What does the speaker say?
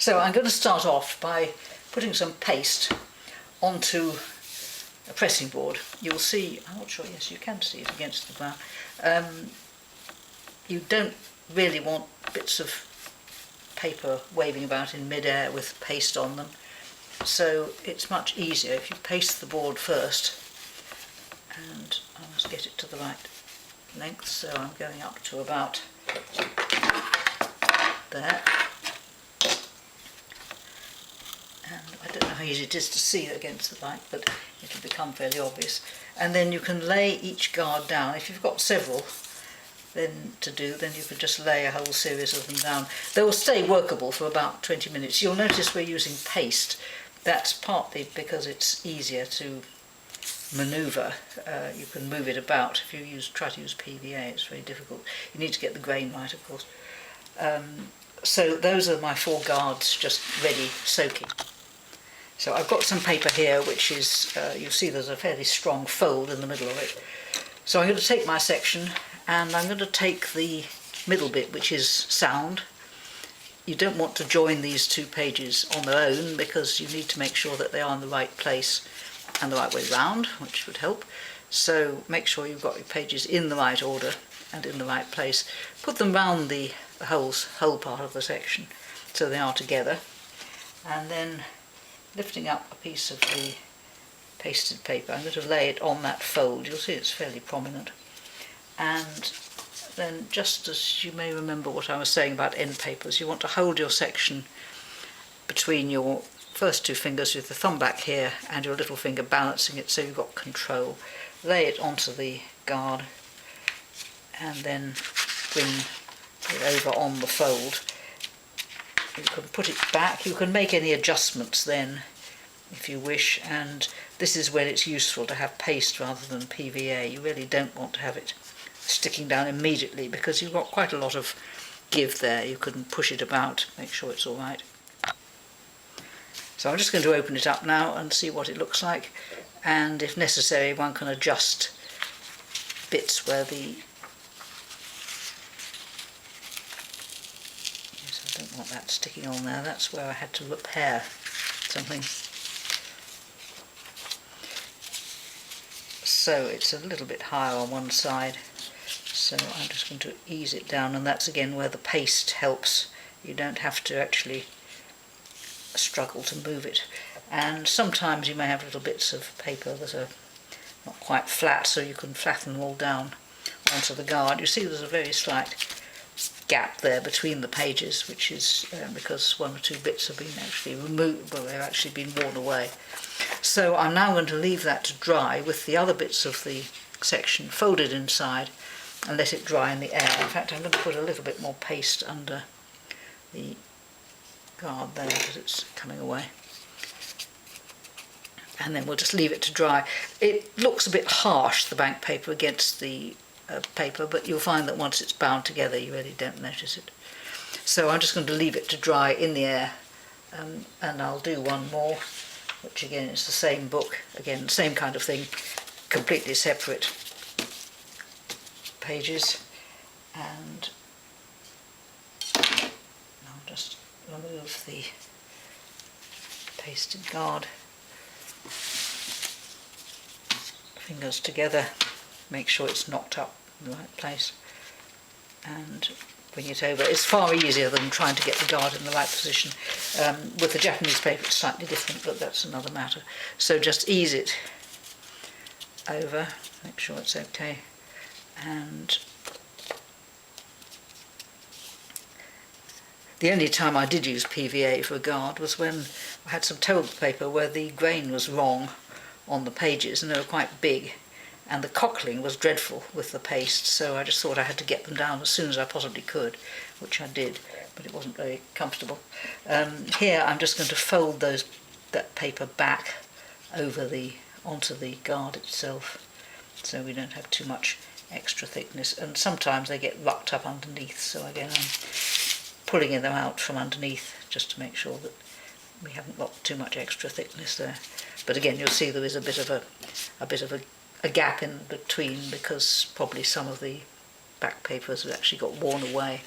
So I'm going to start off by putting some paste onto a pressing board. You'll see, I'm not sure, yes you can see it against the brown. You don't really want bits of paper waving about in mid-air with paste on them, so it's much easier if you paste the board first, and I must get it to the right length, so I'm going up to about there, and I don't know how easy it is to see against the light, but it'll become fairly obvious. And then you can lay each guard down. If you've got several then you could just lay a whole series of them down. They will stay workable for about 20 minutes. You'll notice we're using paste. That's partly because it's easier to manoeuvre. You can move it about. If you try to use PVA, it's very difficult. You need to get the grain right, of course. So those are my 4 guards just ready soaking. So I've got some paper here which is, you'll see there's a fairly strong fold in the middle of it. So I'm going to take my section and I'm going to take the middle bit, which is sound. You don't want to join these 2 pages on their own because you need to make sure that they are in the right place and the right way round, which would help. So make sure you've got your pages in the right order and in the right place. Put them round the whole part of the section so they are together, and then lifting up a piece of the pasted paper, I'm going to lay it on that fold. You'll see it's fairly prominent. And then, just as you may remember what I was saying about end papers, you want to hold your section between your first 2 fingers with the thumb back here and your little finger balancing it so you've got control. Lay it onto the guard and then bring it over on the fold. You can put it back. You can make any adjustments then if you wish, and this is when it's useful to have paste rather than PVA. You really don't want to have it sticking down immediately because you've got quite a lot of give there. You can push it about, make sure it's all right. So I'm just going to open it up now and see what it looks like, and if necessary one can adjust bits where the I don't want that sticking on there. That's where I had to repair something. So it's a little bit higher on one side, so I'm just going to ease it down, and that's again where the paste helps. You don't have to actually struggle to move it. And sometimes you may have little bits of paper that are not quite flat, so you can flatten them all down onto the guard. You see there's a very slight gap there between the pages, which is because 1 or 2 bits have been actually removed, well, they've actually been worn away. So I'm now going to leave that to dry with the other bits of the section folded inside and let it dry in the air. In fact, I'm going to put a little bit more paste under the guard there because it's coming away. And then we'll just leave it to dry. It looks a bit harsh, the bank paper, against the paper, but you'll find that once it's bound together you really don't notice it. So I'm just going to leave it to dry in the air, and I'll do one more, which again is the same book, again same kind of thing, completely separate pages, and I'll just remove the pasted guard, fingers together, make sure it's knocked up in the right place, and bring it over. It's far easier than trying to get the guard in the right position. With the Japanese paper it's slightly different, but that's another matter. So just ease it over, make sure it's okay, and the only time I did use PVA for a guard was when I had some toilet paper where the grain was wrong on the pages and they were quite big, and the cockling was dreadful with the paste, so I just thought I had to get them down as soon as I possibly could, which I did, but it wasn't very comfortable. Here I'm just going to fold that paper back over onto the guard itself, so we don't have too much extra thickness, and sometimes they get rucked up underneath, so again I'm pulling them out from underneath just to make sure that we haven't got too much extra thickness there. But again you'll see there is a bit of a gap in between because probably some of the back papers have actually got worn away.